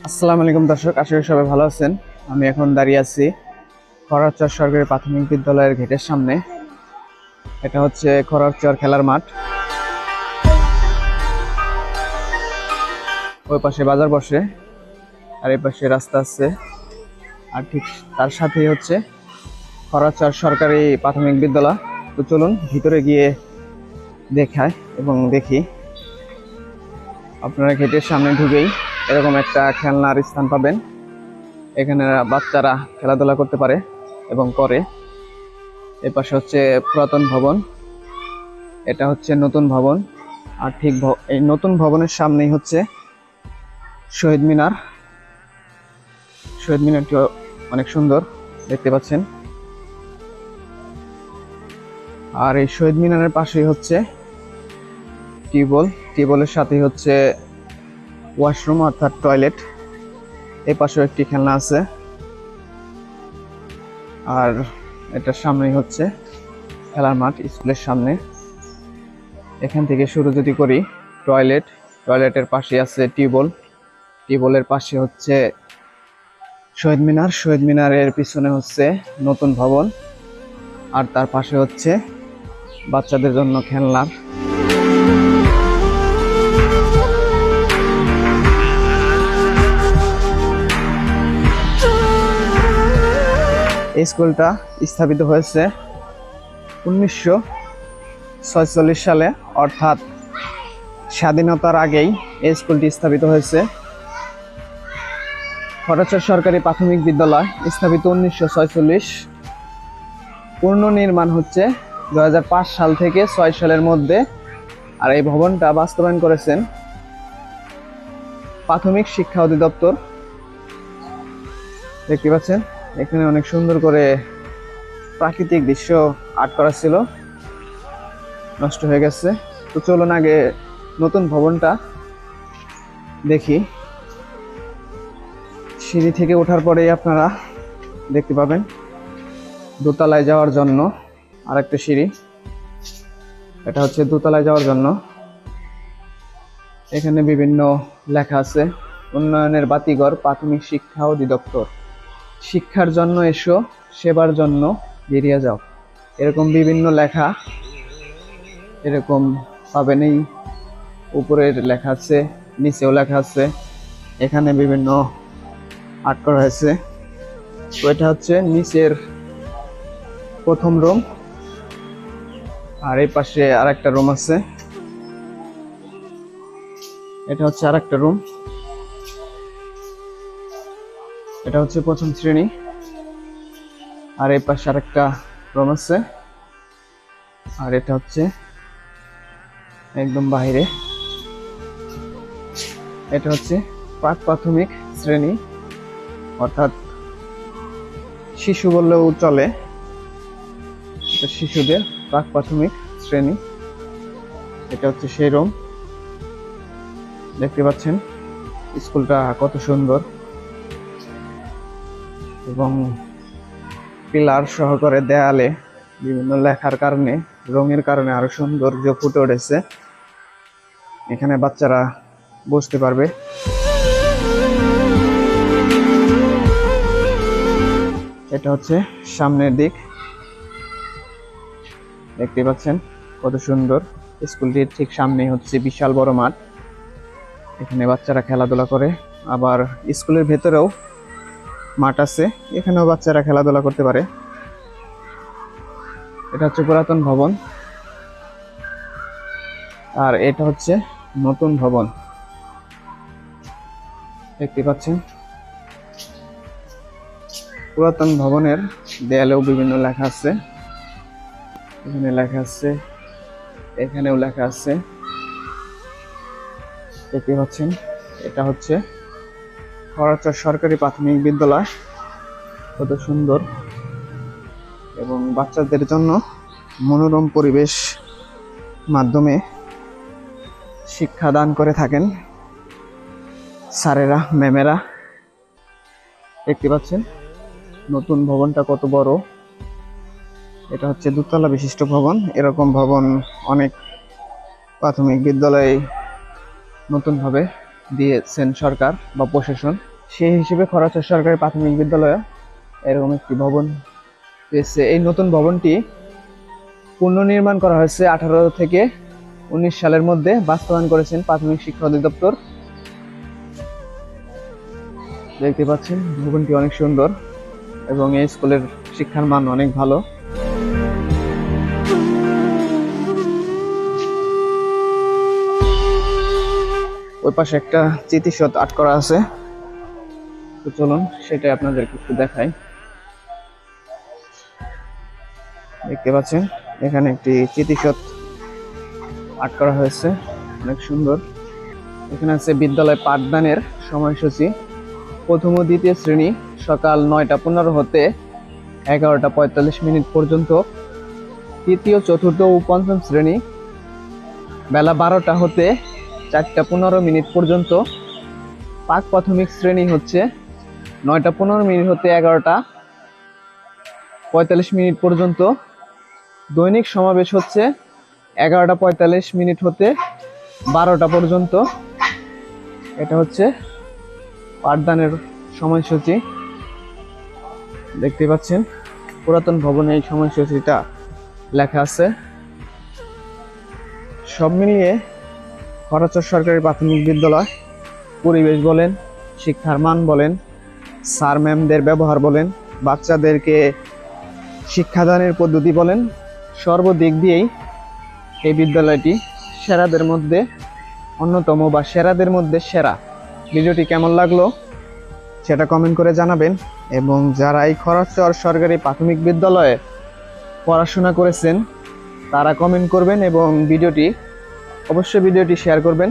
আসসালামু আলাইকুম দর্শক, আশা করি সবাই ভালো আছেন। আমি এখন দাঁড়িয়ে আছি খরারচর সরকারি প্রাথমিক বিদ্যালয়ের গেটের সামনে। এটা হচ্ছে খরারচর খেলার মাঠ। ওই পাশে বাজার বসে, আর এই পাশে রাস্তা আছে, আর ঠিক তার সাথেই হচ্ছে খরারচর সরকারি প্রাথমিক বিদ্যালয়। তো চলুন ভিতরে গিয়ে দেখায় এবং দেখি। আপনারা গেটের সামনে ঢুকেই এরকম একটা খেলনার স্থান পাবেন। এখানে বাচ্চারা খেলাধুলা করতে পারে এবং করে। এই পাশে হচ্ছে পুরাতন ভবন, এটা হচ্ছে নতুন ভবন। আর ঠিক এই নতুন ভবনের সামনেই হচ্ছে শহীদ মিনার। শহীদ মিনারটি অনেক সুন্দর দেখতে পাচ্ছেন। আর এই শহীদ মিনারের পাশেই হচ্ছে টিউবওয়েলের সাথেই হচ্ছে ওয়াশরুম অর্থাৎ টয়লেট। এই পাশেও একটি খেলনা আছে। আর এটার সামনেই হচ্ছে খেলার মাঠ, স্কুলের সামনে। এখান থেকে শুরু যদি করি, টয়লেটের পাশে আছে টিউবওয়েলের পাশে হচ্ছে শহীদ মিনারের পিছনে হচ্ছে নতুন ভবন, আর তার পাশে হচ্ছে বাচ্চাদের জন্য খেলনার। এই স্কুলটা স্থাপিত হয়েছে 1946 সালে, অর্থাৎ স্বাধীনতার আগেই এই স্কুলটি স্থাপিত হয়েছে। খরারচর সরকারি প্রাথমিক বিদ্যালয় স্থাপিত 1946, পুনর্নির্মাণ হচ্ছে 2005 সাল থেকে 6 সালের মধ্যে। আর এই ভবনটা বাস্তবায়ন করেছেন প্রাথমিক শিক্ষা অধিদপ্তর। দেখতে পাচ্ছেন এখানে অনেক সুন্দর করে প্রাকৃতিক দৃশ্য আর্ট করা ছিল, নষ্ট হয়ে গেছে। তো চলুন আগে নতুন ভবনটা দেখি। সিঁড়ি থেকে ওঠার পরেই আপনারা দেখতে পাবেন দোতলায় যাওয়ার জন্য আরেকটা সিঁড়ি। এটা হচ্ছে দোতলায় যাওয়ার জন্য। এখানে বিভিন্ন লেখা আছে, উন্নয়নের বাতিঘর প্রাথমিক শিক্ষা অধিদপ্তর, শিক্ষার জন্য এসো, সেবার জন্য বেরিয়ে যাও। এরকম বিভিন্ন লেখা এরকম পাবেন। এই উপরের লেখা আছে, নিচেও লেখা আছে। এখানে বিভিন্ন আর্ট করা হয়েছে। তো এটা হচ্ছে নিচের প্রথম রুম, আর এই পাশে আরেকটা রুম আছে। এটা হচ্ছে আরেকটা রুম। এটা হচ্ছে প্রথম শ্রেণী, আর এই পাশে আরেকটা রুম আছে। আর এটা হচ্ছে একদম বাইরে। এটা হচ্ছে প্রাক প্রাথমিক শ্রেণী, অর্থাৎ শিশু বললেও চলে। এটা শিশুদের প্রাক প্রাথমিক শ্রেণী। এটা হচ্ছে সেই রুম। দেখতে পাচ্ছেন স্কুলটা কত সুন্দর, এবং পিলার সহকারে দেয়ালে বিভিন্ন লেখার কারণে, রঙের কারণে আরো সৌন্দর্য ফুটে উঠেছে। এখানে বাচ্চারা বসতে পারবে। এটা হচ্ছে সামনের দিক, দেখতে পাচ্ছেন কত সুন্দর। স্কুলটির ঠিক সামনে হচ্ছে বিশাল বড় মাঠ, এখানে বাচ্চারা খেলাধুলা করে। আবার স্কুলের ভেতরেও মাঠ আছে, এখানেও বাচ্চারা খেলাধুলা করতে পারে। এটা হচ্ছে পুরাতন ভবন, আর এটা হচ্ছে নতুন ভবন। দেখতে পাচ্ছেন পুরাতন ভবনের দেয়ালেও বিভিন্ন লেখা আছে। এখানে লেখা আছে, এখানেও লেখা আছে। দেখতে পাচ্ছেন এটা হচ্ছে খরারচর সরকারি প্রাথমিক বিদ্যালয়। কত সুন্দর, এবং বাচ্চাদের জন্য মনোরম পরিবেশ মাধ্যমে শিক্ষা দান করে থাকেন স্যারেরা, ম্যামেরা। দেখতে পাচ্ছেন নতুন ভবনটা কত বড়। এটা হচ্ছে দোতলা বিশিষ্ট ভবন। এরকম ভবন অনেক প্রাথমিক বিদ্যালয়ে নতুনভাবে দিয়েছেন সরকার বা প্রশাসন। সেই হিসেবে খরচর সরকারি প্রাথমিক বিদ্যালয়ে এরকম একটি ভবন পেয়েছে। এই নতুন ভবনটি পুনর্নির্মাণ করা হয়েছে 18 থেকে 19 সালের মধ্যে, বাস্তবায়ন করেছেন প্রাথমিক শিক্ষা অধিদপ্তর। দেখতে পাচ্ছেন ভবনটি অনেক সুন্দর এবং এই স্কুলের শিক্ষার মান অনেক ভালো। ওই পাশে একটা চিতিশত আর্ট করা আছে, তো চলুন সেটাই আপনাদেরকে একটু দেখাই। দেখতে পাচ্ছেন এখানে একটি চিতিশত আর্ট করা হয়েছে, অনেক সুন্দর। এখানে আছে বিদ্যালয় পাঠদানের সময়সূচি। প্রথম ও দ্বিতীয় শ্রেণী সকাল 9টা 15 হতে 11টা 45 পর্যন্ত। তৃতীয়, চতুর্থ ও পঞ্চম শ্রেণী বেলা 12টা হতে 4টা 15 পর্যন্ত। পাক প্রাথমিক শ্রেণী হচ্ছে 9টা 15 হতে 11টা 45 পর্যন্ত। দৈনিক সমাবেশ হচ্ছে 11টা 45 হতে 12টা পর্যন্ত। এটা হচ্ছে পাঠদানের সময়সূচি। দেখতে পাচ্ছেন পুরাতন ভবনে এই সময়সূচিটা লেখা আছে। সব মিলিয়ে খরচর সরকারি প্রাথমিক বিদ্যালয় পরিবেশ বলেন, শিক্ষার মান বলেন, স্যার ম্যামদের ব্যবহার বলেন, বাচ্চাদেরকে শিক্ষাদানের পদ্ধতি বলেন, সর্বদিক দিয়েই এই বিদ্যালয়টি সেরাদের মধ্যে অন্যতম বা সেরাদের মধ্যে সেরা। ভিডিওটি কেমন লাগলো সেটা কমেন্ট করে জানাবেন, এবং যারা এই খরচর সরকারি প্রাথমিক বিদ্যালয়ে পড়াশোনা করেছেন তারা কমেন্ট করবেন এবং ভিডিওটি শেয়ার করবেন।